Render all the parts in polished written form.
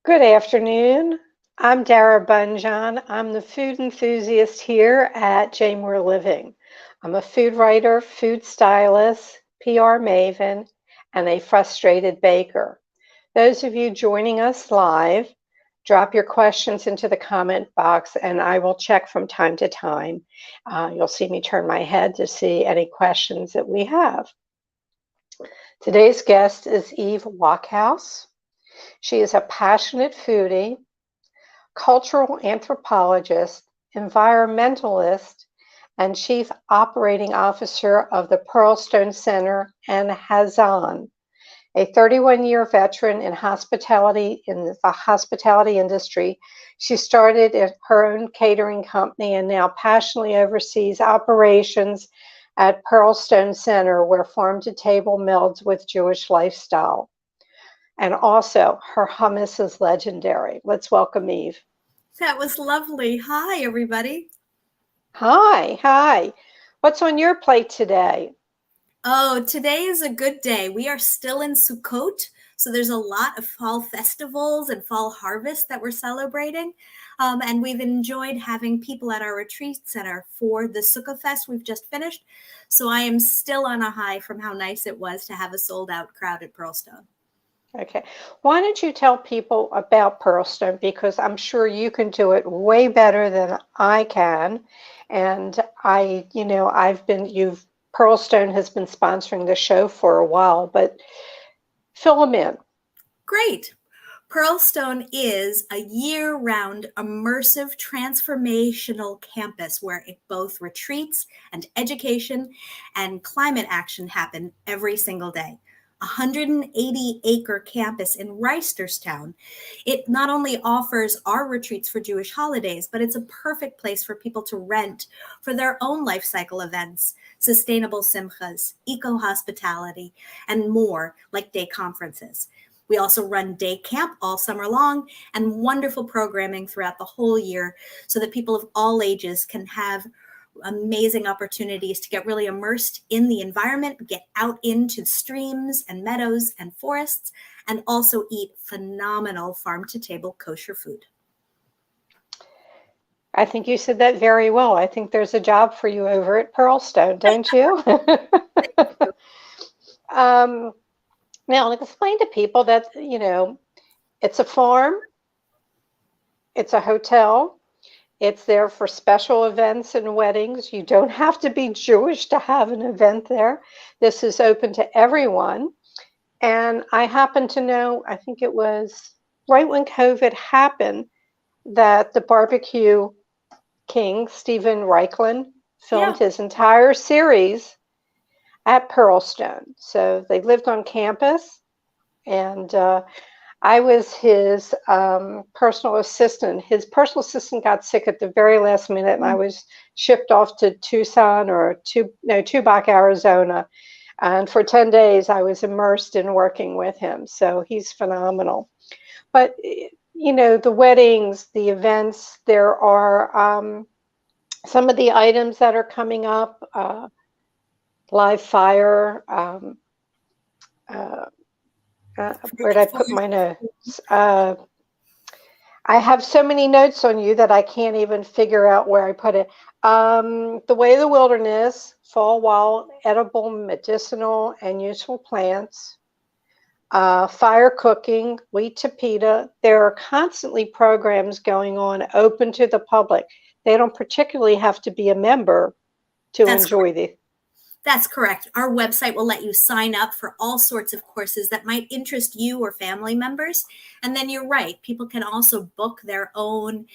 Good afternoon. I'm Dara Bunjon. I'm the food enthusiast here at J. Moore Living. I'm a food writer, food stylist, PR maven, and a frustrated baker. Those of you joining us live, drop your questions into the comment box and I will check from time to time. You'll see me turn my head to see any questions that we have. Today's guest is Eve Wachhaus. She is a passionate foodie, cultural anthropologist, environmentalist, and chief operating officer of the Pearlstone and Hazon, a 31-year veteran in hospitality in the hospitality industry. She started her own catering company and now passionately oversees operations at Pearlstone Center, where farm-to-table melds with Jewish lifestyle. And also, her hummus is legendary. Let's welcome Eve. That was lovely. Hi, everybody. Hi. What's on your plate today? Oh, today is a good day. We are still in Sukkot, so there's a lot of fall festivals and fall harvest that we're celebrating. And we've enjoyed having people at our retreat center for the Sukkot Fest we've just finished. So I am still on a high from how nice it was to have a sold-out crowd at Pearlstone. Okay. Why don't you tell people about Pearlstone? Because I'm sure you can do it way better than I can. And Pearlstone has been sponsoring the show for a while, but fill them in. Great. Pearlstone is a year-round immersive transformational campus where both retreats and education and climate action happen every single day. 180-acre campus in Reisterstown. It not only offers our retreats for Jewish holidays, but it's a perfect place for people to rent for their own life cycle events, sustainable simchas, eco-hospitality, and more, like day conferences. We also run day camp all summer long and wonderful programming throughout the whole year so that people of all ages can have amazing opportunities to get really immersed in the environment, get out into streams and meadows and forests, and also eat phenomenal farm-to-table kosher food. I think you said that very well. I think there's a job for you over at Pearlstone, don't you? Now, explain to people that, it's a farm, it's a hotel, it's there for special events and weddings. You don't have to be Jewish to have an event there. This is open to everyone. And I happen to know, I think it was right when COVID happened, that the barbecue king, Stephen Reichlin, filmed his entire series at Pearlstone. So they lived on campus, and I was his personal assistant. His personal assistant got sick at the very last minute, and I was shipped off to Tucson or Tubac, Arizona. And for 10 days, I was immersed in working with him. So he's phenomenal. But, the weddings, the events, there are some of the items that are coming up, live fire, where did I put my notes? I have so many notes on you that I can't even figure out where I put it. The Way of the Wilderness, fall wild, edible, medicinal, and useful plants. Fire cooking, wheat to pita. There are constantly programs going on open to the public. They don't particularly have to be a member to enjoy these. That's correct. Our website will let you sign up for all sorts of courses that might interest you or family members. And then you're right, people can also book their own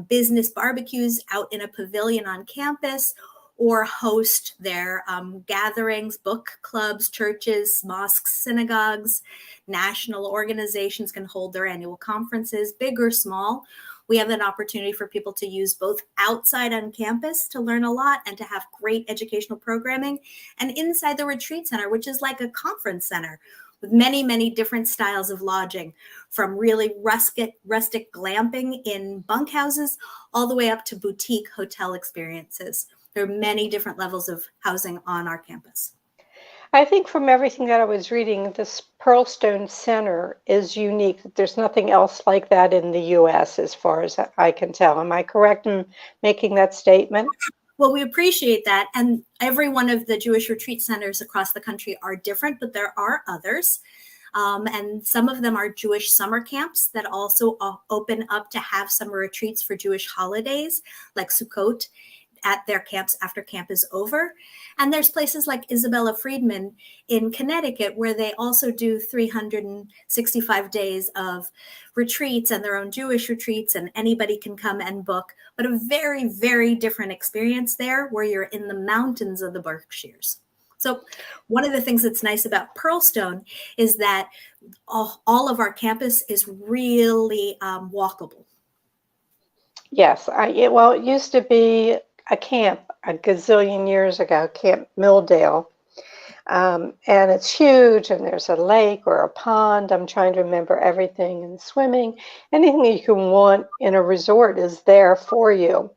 business barbecues out in a pavilion on campus or host their gatherings, book clubs, churches, mosques, synagogues. National organizations can hold their annual conferences, big or small. We have an opportunity for people to use both outside on campus to learn a lot and to have great educational programming, and inside the retreat center, which is like a conference center with many, many different styles of lodging, from really rustic glamping in bunkhouses all the way up to boutique hotel experiences. There are many different levels of housing on our campus. I think from everything that I was reading, this Pearlstone Center is unique. There's nothing else like that in the U.S. as far as I can tell. Am I correct in making that statement? Well, we appreciate that. And every one of the Jewish retreat centers across the country are different, but there are others. And some of them are Jewish summer camps that also open up to have summer retreats for Jewish holidays, like Sukkot, at their camps after camp is over. And there's places like Isabella Friedman in Connecticut where they also do 365 days of retreats and their own Jewish retreats, and anybody can come and book, but a very, very different experience there where you're in the mountains of the Berkshires. So one of the things that's nice about Pearlstone is that all of our campus is really walkable. Yes. It used to be a camp a gazillion years ago, Camp Milldale. And it's huge, and there's a lake or a pond. I'm trying to remember everything, and swimming. Anything you can want in a resort is there for you.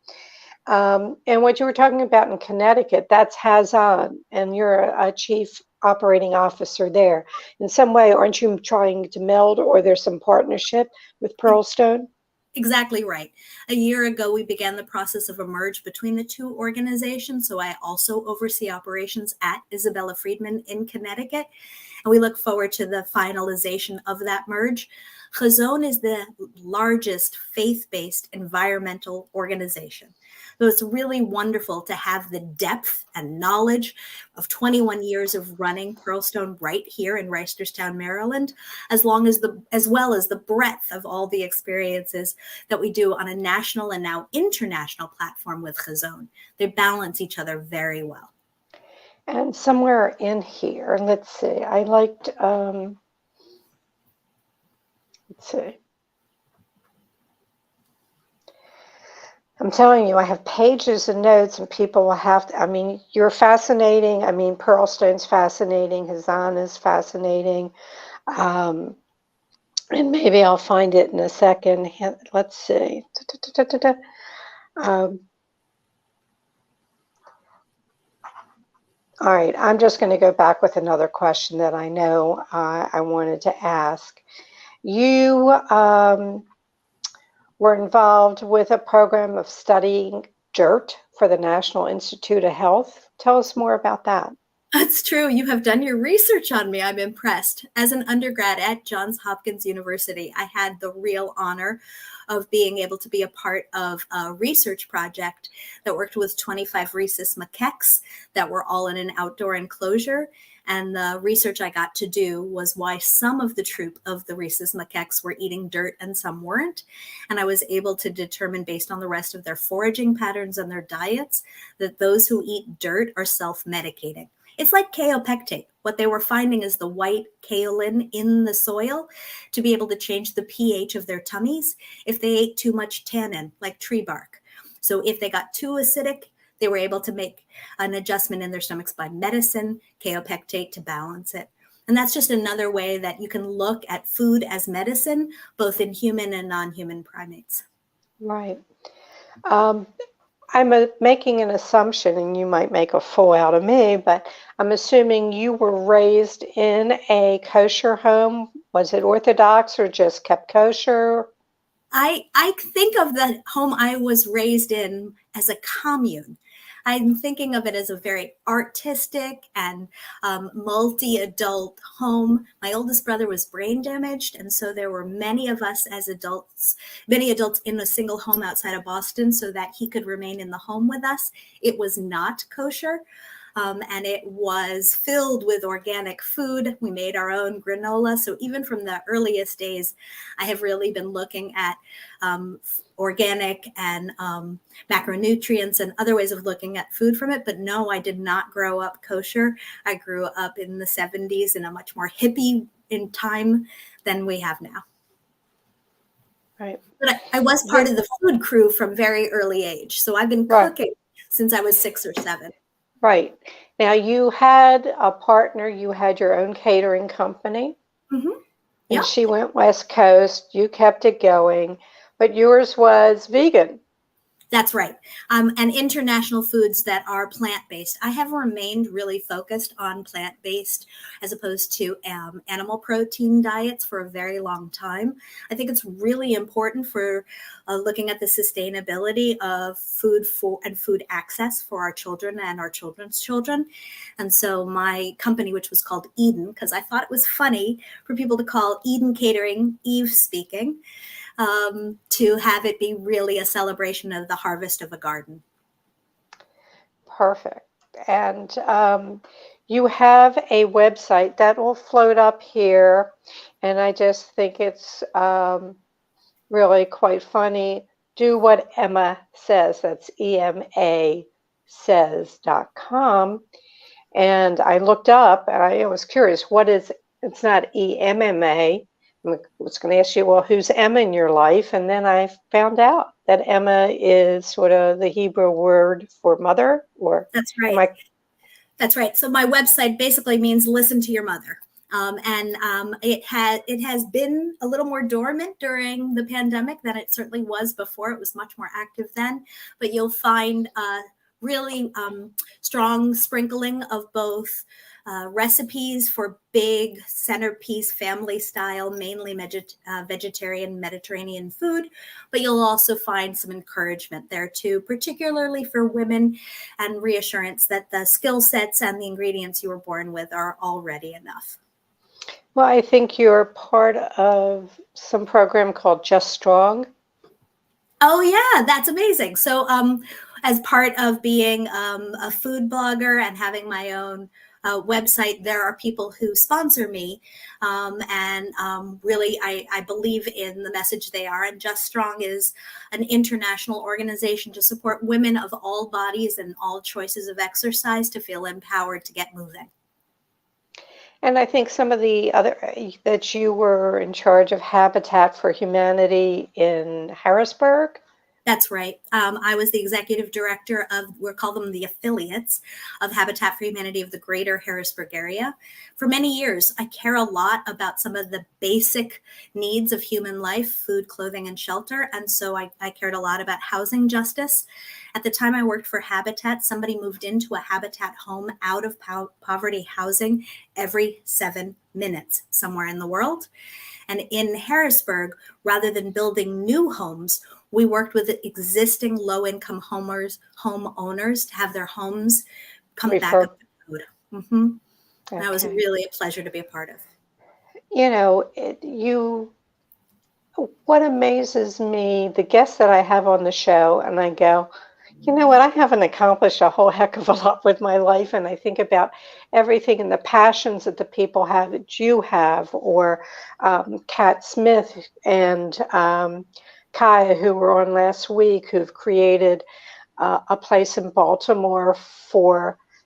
And what you were talking about in Connecticut, that's Hazon, and you're a chief operating officer there. In some way, aren't you trying to meld, or there's some partnership with Pearlstone? Exactly right. A year ago, we began the process of a merge between the two organizations. So I also oversee operations at Isabella Friedman in Connecticut. And we look forward to the finalization of that merge. Hazon is the largest faith-based environmental organization. So it's really wonderful to have the depth and knowledge of 21 years of running Pearlstone right here in Reisterstown, Maryland, as well as the breadth of all the experiences that we do on a national and now international platform with Hazon. They balance each other very well. And somewhere in here, let's see, I liked, let's see. I'm telling you, I have pages of notes, and people will have to, I mean, you're fascinating. I mean, Pearlstone's fascinating. Hazon is fascinating. And maybe I'll find it in a second. Let's see. All right, I'm just going to go back with another question that I know I wanted to ask. You were involved with a program of studying dirt for the National Institute of Health. Tell us more about that. That's true. You have done your research on me. I'm impressed. As an undergrad at Johns Hopkins University, I had the real honor of being able to be a part of a research project that worked with 25 rhesus macaques that were all in an outdoor enclosure. And the research I got to do was why some of the troop of the rhesus macaques were eating dirt and some weren't. And I was able to determine, based on the rest of their foraging patterns and their diets, that those who eat dirt are self-medicating. It's like kaopectate. What they were finding is the white kaolin in the soil to be able to change the pH of their tummies if they ate too much tannin, like tree bark. So if they got too acidic, they were able to make an adjustment in their stomachs by medicine, kaopectate, to balance it. And that's just another way that you can look at food as medicine, both in human and non-human primates. Right. I'm making an assumption, and you might make a fool out of me, but I'm assuming you were raised in a kosher home. Was it Orthodox or just kept kosher? I think of the home I was raised in as a commune. I'm thinking of it as a very artistic and multi-adult home. My oldest brother was brain damaged, and so there were many of us as adults, many adults in a single home outside of Boston so that he could remain in the home with us. It was not kosher. And it was filled with organic food. We made our own granola. So even from the earliest days, I have really been looking at organic and macronutrients and other ways of looking at food from it. But no, I did not grow up kosher. I grew up in the 70s in a much more hippie in time than we have now. Right. But I was part of the food crew from very early age. So I've been cooking since I was 6 or 7. Right. Now, you had a partner, you had your own catering company, and she went West Coast, you kept it going, but yours was vegan. That's right. And international foods that are plant-based. I have remained really focused on plant-based as opposed to animal protein diets for a very long time. I think it's really important for looking at the sustainability of food and food access for our children and our children's children. And so my company, which was called Eden, because I thought it was funny for people to call Eden Catering Eve speaking, to have it be really a celebration of the harvest of a garden. Perfect. And you have a website that will float up here, and I just think it's really quite funny. Do what Emma says. That's EMA says.com. And I looked up and I was curious, what is, it's not EMMA. I was going to ask you, well, who's Emma in your life? And then I found out that Emma is sort of the Hebrew word for mother, or that's right. That's right. So my website basically means listen to your mother. It has been a little more dormant during the pandemic than it certainly was before. It was much more active then, but you'll find really strong sprinkling of both recipes for big centerpiece family style, mainly vegetarian Mediterranean food, but you'll also find some encouragement there too, particularly for women, and reassurance that the skill sets and the ingredients you were born with are already enough. Well, I think you're part of some program called Just Strong. Oh yeah, that's amazing. So as part of being a food blogger and having my own website, there are people who sponsor me, really I believe in the message they are. And Just Strong is an international organization to support women of all bodies and all choices of exercise to feel empowered to get moving. And I think some of the other, that you were in charge of Habitat for Humanity in Harrisburg. That's right. I was the executive director of, we'll call them the affiliates of Habitat for Humanity of the greater Harrisburg area. For many years, I care a lot about some of the basic needs of human life, food, clothing, and shelter. And so I cared a lot about housing justice. At the time I worked for Habitat, somebody moved into a Habitat home out of poverty housing every 7 minutes somewhere in the world. And in Harrisburg, rather than building new homes, we worked with existing low-income homeowners to have their homes come back up to code. Mm-hmm. Okay. That was really a pleasure to be a part of. You know, what amazes me, the guests that I have on the show, and I go, you know what, I haven't accomplished a whole heck of a lot with my life, and I think about everything and the passions that the people have that you have, or Kat Smith and Kaya, who were on last week, who've created a place in Baltimore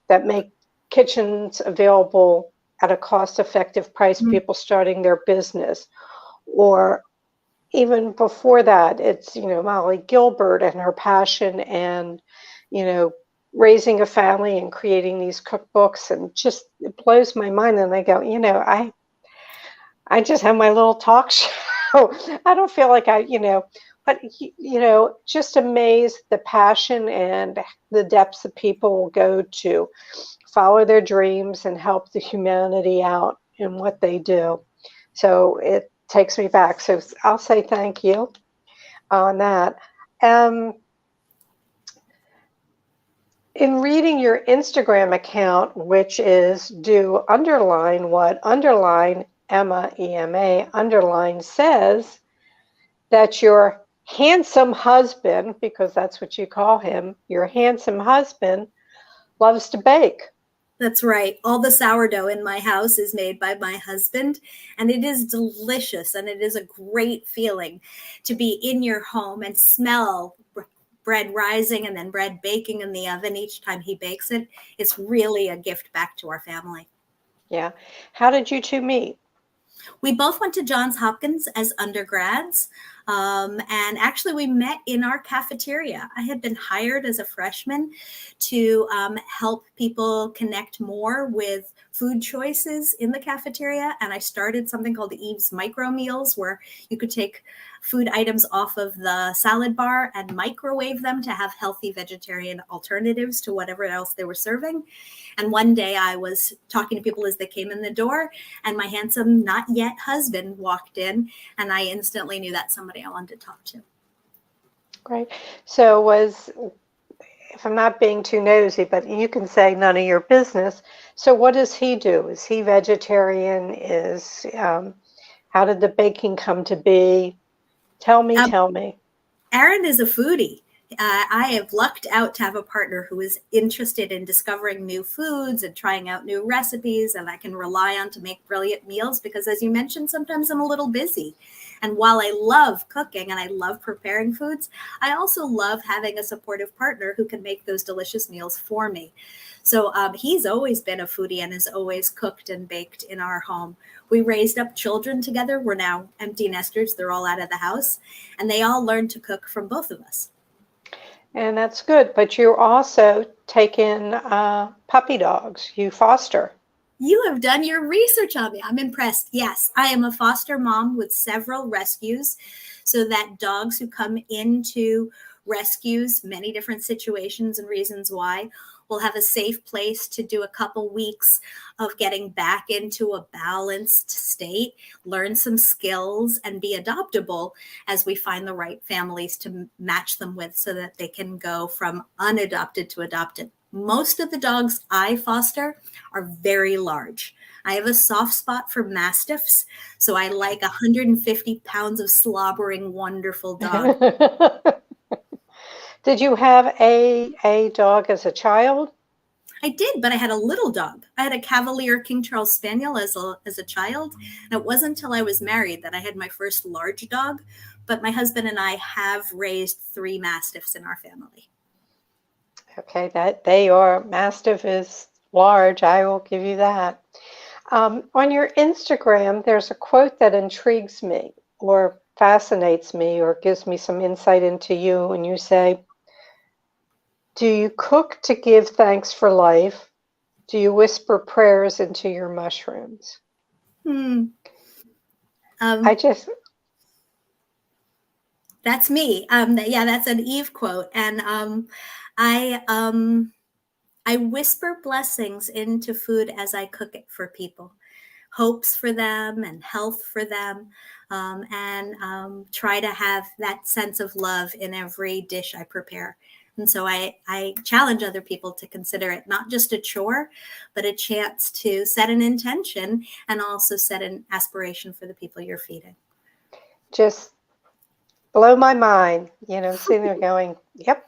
that make kitchens available at a cost-effective price, mm-hmm. people starting their business. Or even before that, it's, Molly Gilbert and her passion and, raising a family and creating these cookbooks, and just, it blows my mind. And I go, I just have my little talk show. I don't feel like but just amazed the passion and the depths that people will go to follow their dreams and help the humanity out in what they do. So it takes me back. So I'll say thank you on that. In reading your Instagram account, which is Emma, EMA, says that your handsome husband, because that's what you call him, your handsome husband loves to bake. That's right. All the sourdough in my house is made by my husband, and it is delicious, and it is a great feeling to be in your home and smell bread rising and then bread baking in the oven each time he bakes it. It's really a gift back to our family. Yeah. How did you two meet? We both went to Johns Hopkins as undergrads, and actually we met in our cafeteria. I had been hired as a freshman to help people connect more with food choices in the cafeteria, and I started something called Eve's Micro Meals, where you could take food items off of the salad bar and microwave them to have healthy vegetarian alternatives to whatever else they were serving. And one day I was talking to people as they came in the door, and my handsome, not yet husband walked in, and I instantly knew that's somebody I wanted to talk to. Great. So if I'm not being too nosy, but you can say none of your business. So what does he do? Is he vegetarian? How did the baking come to be? Tell me. Aaron is a foodie. I have lucked out to have a partner who is interested in discovering new foods and trying out new recipes, and I can rely on to make brilliant meals because, as you mentioned, sometimes I'm a little busy. And while I love cooking and I love preparing foods, I also love having a supportive partner who can make those delicious meals for me. So he's always been a foodie and has always cooked and baked in our home. We raised up children together. We're now empty nesters. They're all out of the house, and they all learned to cook from both of us. And that's good. But you also take in puppy dogs. You foster. You have done your research on me. I'm impressed. Yes, I am a foster mom with several rescues, so that dogs who come into rescues, many different situations and reasons why, will have a safe place to do a couple weeks of getting back into a balanced state, learn some skills, and be adoptable as we find the right families to match them with so that they can go from unadopted to adopted. Most of the dogs I foster are very large. I have a soft spot for mastiffs, so I like 150 pounds of slobbering, wonderful dog. Did you have a dog as a child? I did, but I had a little dog. I had a Cavalier King Charles Spaniel as a child, and it wasn't until I was married that I had my first large dog, but my husband and I have raised 3 mastiffs in our family. Okay, Mastiff is large. I will give you that. On your Instagram, there's a quote that intrigues me or fascinates me or gives me some insight into you. And you say, do you cook to give thanks for life? Do you whisper prayers into your mushrooms? That's me. Yeah, that's an Eve quote. And I whisper blessings into food as I cook it for people, hopes for them and health for them, and try to have that sense of love in every dish I prepare. And so I challenge other people to consider it not just a chore, but a chance to set an intention and also set an aspiration for the people you're feeding. Just blow my mind, sitting there going, yep,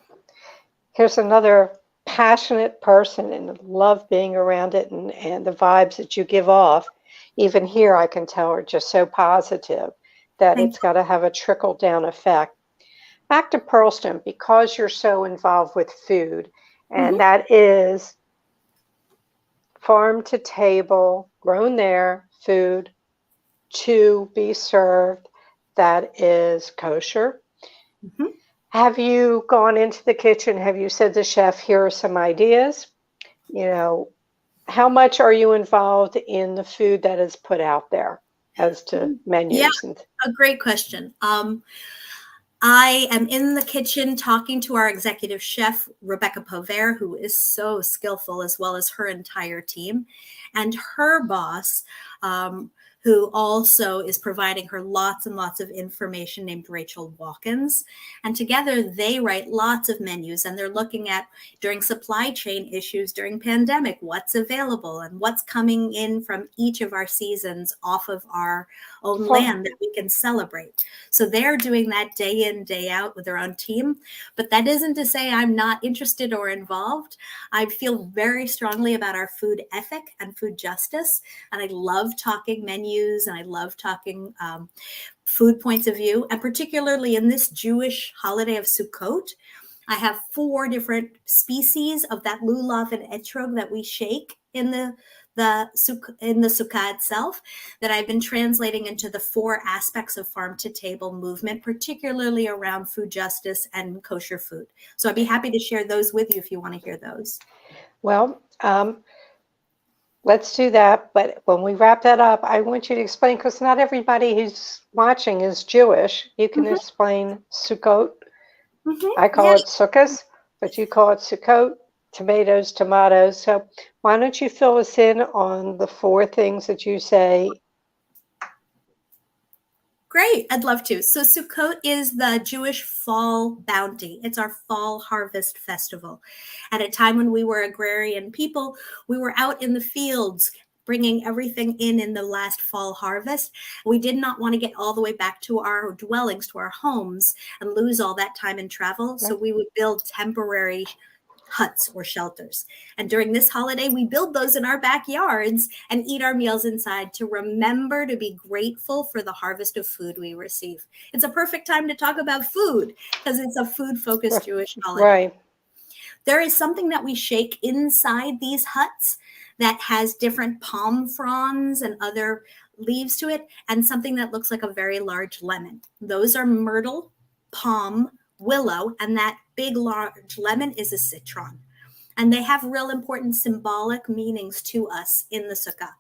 here's another passionate person and love being around it, and the vibes that you give off, even here I can tell are just so positive that it's got to have a trickle down effect. Back to Pearlstone, because you're so involved with food, and that is farm to table, grown there, food to be served that is kosher. Have you gone into the kitchen? Have you said to the chef, here are some ideas? How much are you involved in the food that is put out there as to menus? Yeah, a great question. I am in the kitchen talking to our executive chef, Rebecca Povert, who is so skillful, as well as her entire team, and her boss, who also is providing her lots and lots of information, named Rachel Watkins. And together they write lots of menus, and they're looking at, during supply chain issues, during pandemic, what's available and what's coming in from each of our seasons off of our own land that we can celebrate. So they're doing that day in, day out with their own team. But that isn't to say I'm not interested or involved. I feel very strongly about our food ethic and food justice. And I love talking menus, and I love talking food points of view. And particularly in this Jewish holiday of Sukkot, I have 4 different species of that lulav and etrog that we shake in the sukkah itself, that I've been translating into the 4 aspects of farm to table movement, particularly around food justice and kosher food. So I'd be happy to share those with you if you want to hear those. Well, Let's do that. But when we wrap that up, I want you to explain, because not everybody who's watching is Jewish. You can Mhm, explain Sukkot. mhm. I call Yeah, it Sukkot, but you call it Sukkot, tomatoes. So why don't you fill us in on the four things that you say? great. I'd love to. So Sukkot is the Jewish fall bounty. It's our fall harvest festival. At a time when we were agrarian people, we were out in the fields bringing everything in the last fall harvest. We did not want to get all the way back to our dwellings, to our homes, and lose all that time in travel. So Right? we would build temporary huts or shelters. And during this holiday, we build those in our backyards and eat our meals inside to remember to be grateful for the harvest of food we receive. It's a perfect time to talk about food because it's a food focused Jewish holiday. Right. There is something that we shake inside these huts that has different palm fronds and other leaves to it, and something that looks like a very large lemon. Those are myrtle, palm, willow, and that big large lemon is a citron. And they have real important symbolic meanings to us in the sukkah.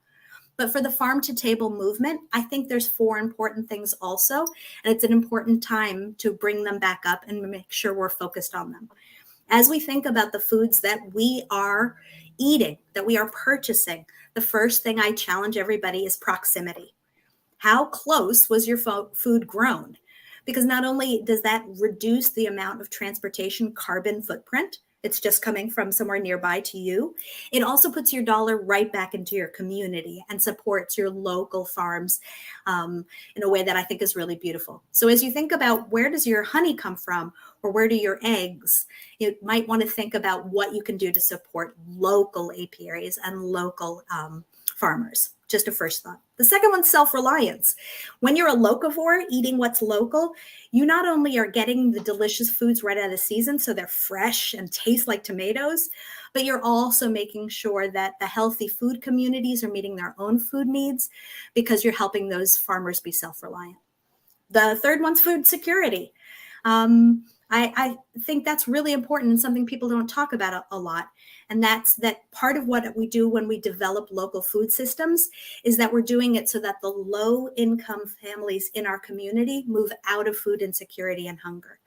But for the farm to table movement, I think there's four important things also. And it's an important time to bring them back up and make sure we're focused on them. As we think about the foods that we are eating, that we are purchasing, the first thing I challenge everybody is proximity. How close was your food grown? Because not only does that reduce the amount of transportation carbon footprint, it's just coming from somewhere nearby to you. It also puts your dollar right back into your community and supports your local farms in a way that I think is really beautiful. So as you think about where does your honey come from or where do your eggs, you might want to think about what you can do to support local apiaries and local farmers. Just a first thought. The second one's self-reliance. When you're a locavore eating what's local, you not only are getting the delicious foods right out of the season, so they're fresh and taste like tomatoes, but you're also making sure that the healthy food communities are meeting their own food needs because you're helping those farmers be self-reliant. The third one's food security. I think that's really important and something people don't talk about a lot. And that's that part of what we do when we develop local food systems is that we're doing it so that the low income families in our community move out of food insecurity and hunger.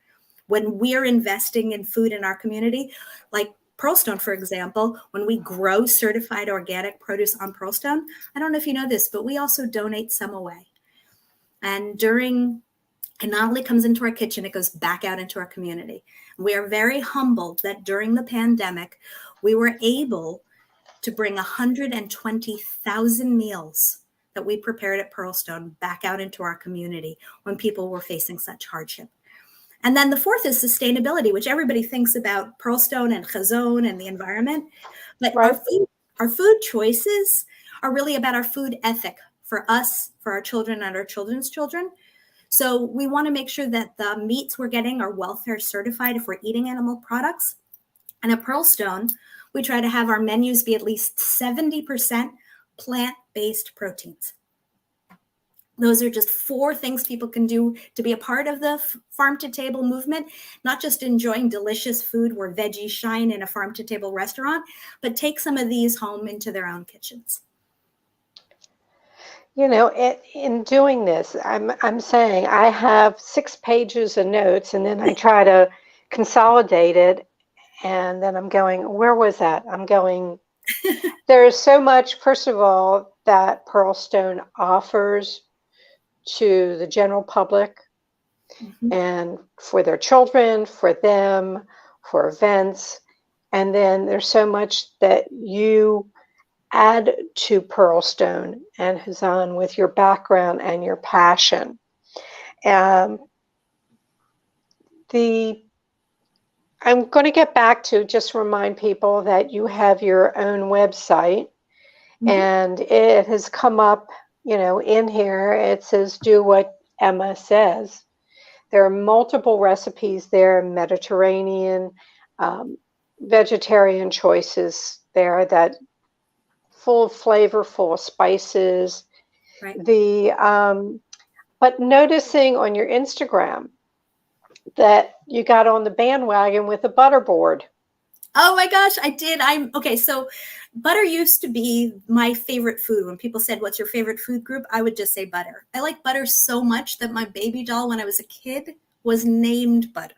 When we're investing in food in our community, like Pearlstone, for example, when we grow certified organic produce on Pearlstone, I don't know if you know this, but we also donate some away. And it not only comes into our kitchen, it goes back out into our community. We are very humbled that during the pandemic, we were able to bring 120,000 meals that we prepared at Pearlstone back out into our community when people were facing such hardship. And then the fourth is sustainability, which everybody thinks about Pearlstone and Hazon and the environment. But Right. our food choices are really about our food ethic for us, for our children and our children's children. So we want to make sure that the meats we're getting are welfare certified if we're eating animal products. And at Pearlstone, we try to have our menus be at least 70% plant-based proteins. Those are just four things people can do to be a part of the farm to table movement, not just enjoying delicious food where veggies shine in a farm to table restaurant, but take some of these home into their own kitchens. You know, in doing this, I'm saying I have 6 pages of notes, and then I try to consolidate it, and then I'm going, where was that? I'm going, there is so much, first of all, that Pearlstone offers to the general public Mhm. and for their children, for them, for events. And then there's so much that you add to Pearlstone and Hazan with your background and your passion. Um, the I'm going to get back to just remind people that you have your own website, Mhm. and it has come up, in here. It says, do what Emma says. There are multiple recipes there, Mediterranean, um, vegetarian choices there that full of flavor, full of spices. Right. But noticing on your Instagram that you got on the bandwagon with the butterboard. Oh my gosh, I did. I'm okay. So Butter used to be my favorite food. When people said, what's your favorite food group? I would just say butter. I like butter so much that my baby doll, when I was a kid, was named Butter.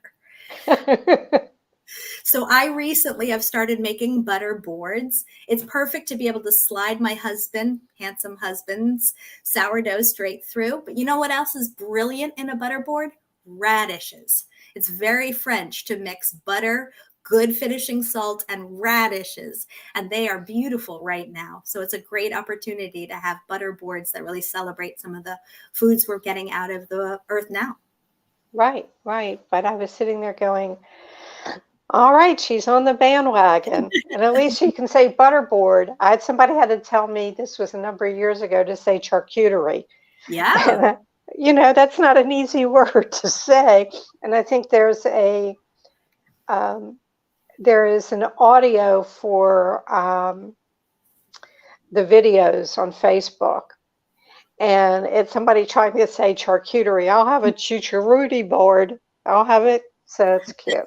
So I recently have started making butter boards. It's perfect to be able to slide my handsome husband's sourdough straight through. But you know what else is brilliant in a butter board? Radishes. It's very French to mix butter, good finishing salt, and radishes. And they are beautiful right now. So it's a great opportunity to have butter boards that really celebrate some of the foods we're getting out of the earth now. Right. But I was sitting there going, all right, she's on the bandwagon. And at least she can say butterboard. Somebody had to tell me, this was a number of years ago, to say charcuterie. Yeah. And, that's not an easy word to say. And I think there is an audio for the videos on Facebook. And it's somebody trying to say charcuterie. I'll have a chucharuti board. I'll have it. So it's cute.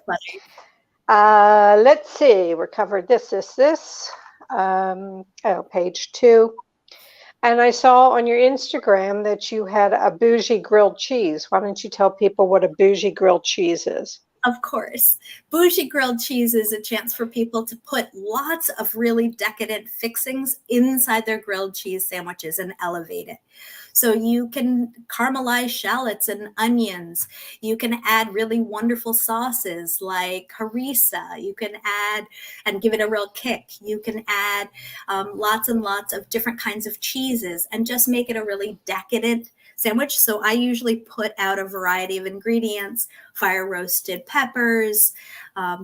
Let's see. We covered this. Page 2. And I saw on your Instagram that you had a Bougie grilled cheese. Why don't you tell people what a Bougie grilled cheese is? Of course. Bougie grilled cheese is a chance for people to put lots of really decadent fixings inside their grilled cheese sandwiches and elevate it. So you can caramelize shallots and onions. You can add really wonderful sauces like harissa. You can add and give it a real kick. You can add lots and lots of different kinds of cheeses and just make it a really decadent sandwich. So I usually put out a variety of ingredients, fire roasted peppers,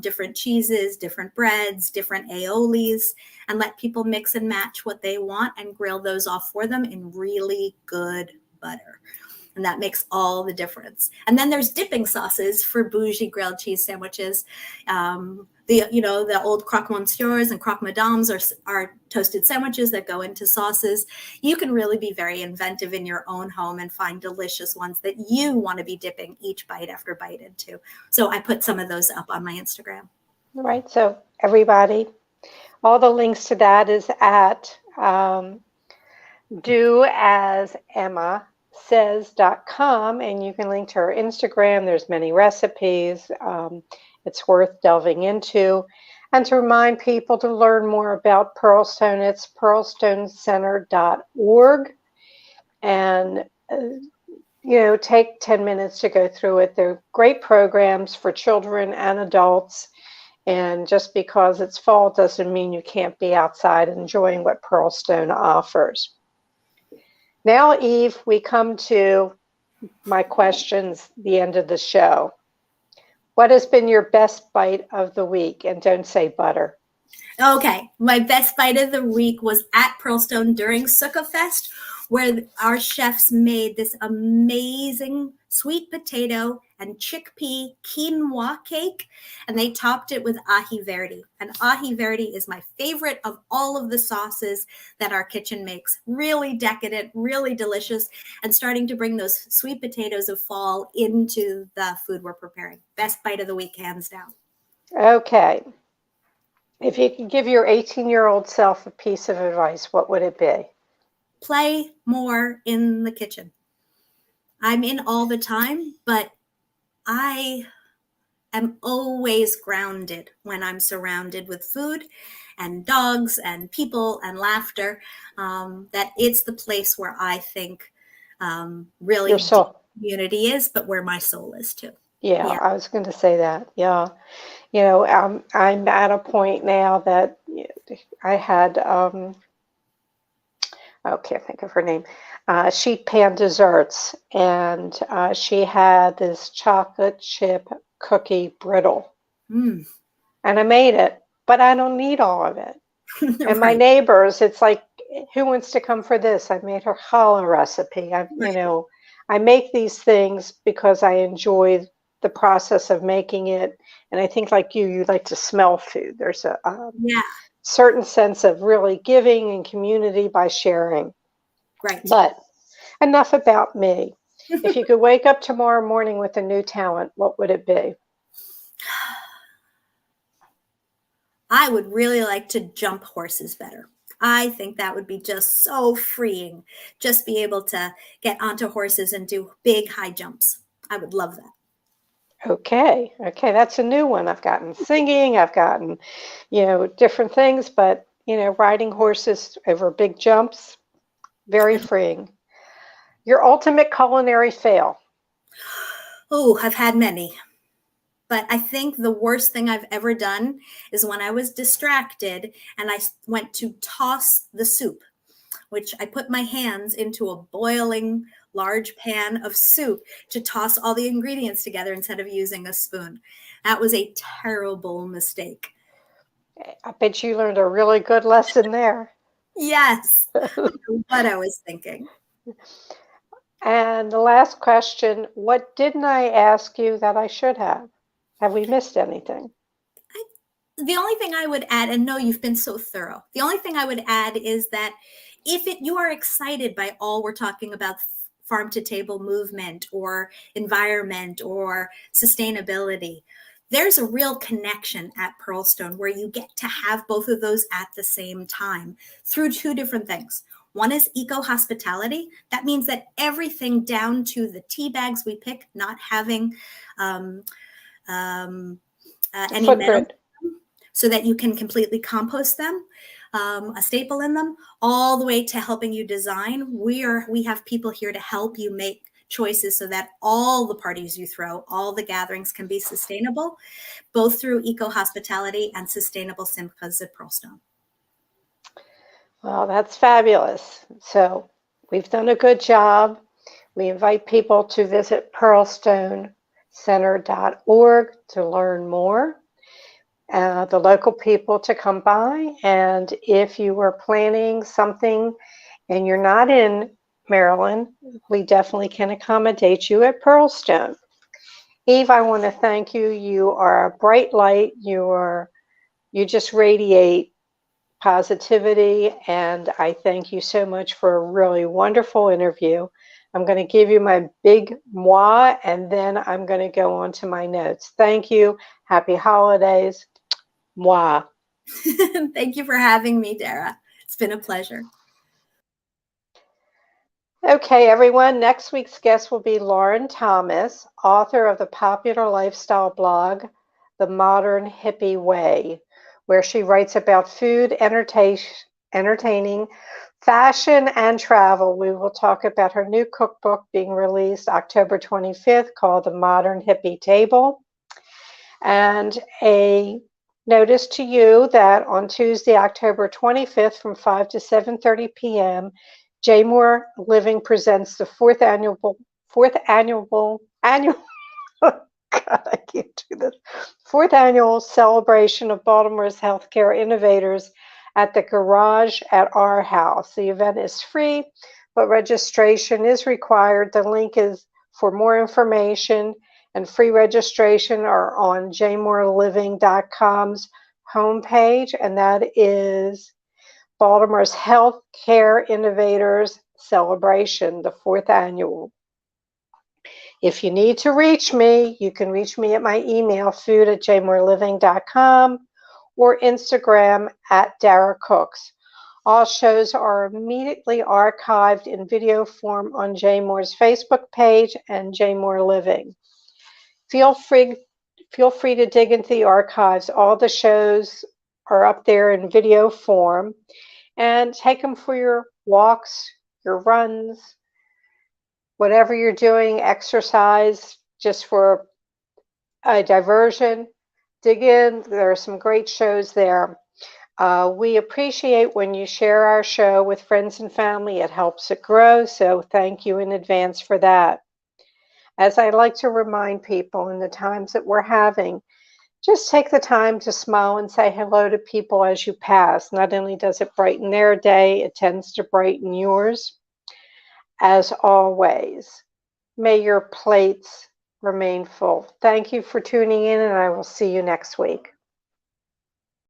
different cheeses, different breads, different aiolis, and let people mix and match what they want and grill those off for them in really good butter. And that makes all the difference. And then there's dipping sauces for bougie grilled cheese sandwiches. The old croque monsieurs and croque madames are toasted sandwiches that go into sauces. You can really be very inventive in your own home and find delicious ones that you want to be dipping each bite after bite into. So I put some of those up on my Instagram. All right. So everybody, all the links to that is at doasemmasays.com, and you can link to her Instagram. There's many recipes. It's worth delving into. And to remind people to learn more about Pearlstone, it's pearlstonecenter.org. And, take 10 minutes to go through it. They're great programs for children and adults. And just because it's fall doesn't mean you can't be outside enjoying what Pearlstone offers. Now, Eve, we come to my questions, the end of the show. What has been your best bite of the week? And don't say butter. Okay, my best bite of the week was at Pearlstone during Sukkot Fest, where our chefs made this amazing sweet potato and chickpea quinoa cake, and they topped it with ahi verdi. And ahi verdi is my favorite of all of the sauces that our kitchen makes. Really decadent, really delicious, and starting to bring those sweet potatoes of fall into the food we're preparing. Best bite of the week, hands down. Okay. If you could give your 18-year-old self a piece of advice, what would it be? Play more in the kitchen. I'm in all the time, but I am always grounded when I'm surrounded with food and dogs and people and laughter. That it's the place where I think really Your soul. Community is, but where my soul is too. Yeah, I was going to say that. Yeah. I'm at a point now that I had, I can't think of her name, Sheet Pan Desserts, and she had this chocolate chip cookie brittle. And I made it, but I don't need all of it. And my neighbors, it's like, who wants to come for this? I made her challah recipe. I make these things because I enjoy the process of making it. And I think like you like to smell food. There's a certain sense of really giving and community by sharing. Right. But enough about me. If you could wake up tomorrow morning with a new talent, what would it be? I would really like to jump horses better. I think that would be just so freeing. Just be able to get onto horses and do big high jumps. I would love that. Okay, that's a new one. I've gotten singing, I've gotten, different things, but, riding horses over big jumps, very freeing. Your ultimate culinary fail. Oh, I've had many. But I think the worst thing I've ever done is when I was distracted and I went to toss the soup, which I put my hands into a boiling large pan of soup to toss all the ingredients together instead of using a spoon. That was a terrible mistake. I bet you learned a really good lesson there. Yes, I don't know what I was thinking. And the last question, what didn't I ask you that I should have? Have we missed anything? The only thing I would add, and no, you've been so thorough. The only thing I would add is that if you are excited by all we're talking about, farm to table movement or environment or sustainability, there's a real connection at Pearlstone where you get to have both of those at the same time through two different things. One is eco-hospitality. That means that everything down to the tea bags we pick, not having any metal, so that you can completely compost them, a staple in them, all the way to helping you design. We have people here to help you make choices so that all the parties you throw, all the gatherings can be sustainable, both through eco-hospitality and sustainable simchas at Pearlstone. Well, that's fabulous. So we've done a good job. We invite people to visit pearlstonecenter.org to learn more. The local people to come by. And if you are planning something and you're not in Maryland, we definitely can accommodate you at Pearlstone. Eve, I want to thank you. You are a bright light. You just radiate positivity, and I thank you so much for a really wonderful interview. I'm going to give you my big moi, and then I'm going to go on to my notes. Thank you. Happy holidays. Moi. Thank you for having me, Dara. It's been a pleasure. Okay, everyone. Next week's guest will be Lauren Thomas, author of the popular lifestyle blog, The Modern Hippie Way, where she writes about food, entertaining, fashion, and travel. We will talk about her new cookbook being released October 25th called The Modern Hippie Table. And a notice to you that on Tuesday, October 25th from 5 to 7:30 p.m., Jaymore Living presents the fourth annual God, I can't do this. Fourth annual celebration of Baltimore's healthcare innovators at the Garage at Our House. The event is free, but registration is required. The link is for more information, and free registration are on jaymoreliving.com's homepage, and that is Baltimore's Healthcare Innovators Celebration, the fourth annual. If you need to reach me, you can reach me at my email, food@jaymoreliving.com, or Instagram @Dara Cooks. All shows are immediately archived in video form on Jaymore's Facebook page and Jaymore Living. Feel free to dig into the archives. All the shows are up there in video form, and take them for your walks, your runs, whatever you're doing, exercise, just for a diversion. Dig in. There are some great shows there. We appreciate when you share our show with friends and family. It helps it grow, so thank you in advance for that. As I like to remind people in the times that we're having, just take the time to smile and say hello to people as you pass. Not only does it brighten their day, it tends to brighten yours. As always, may your plates remain full. Thank you for tuning in, and I will see you next week.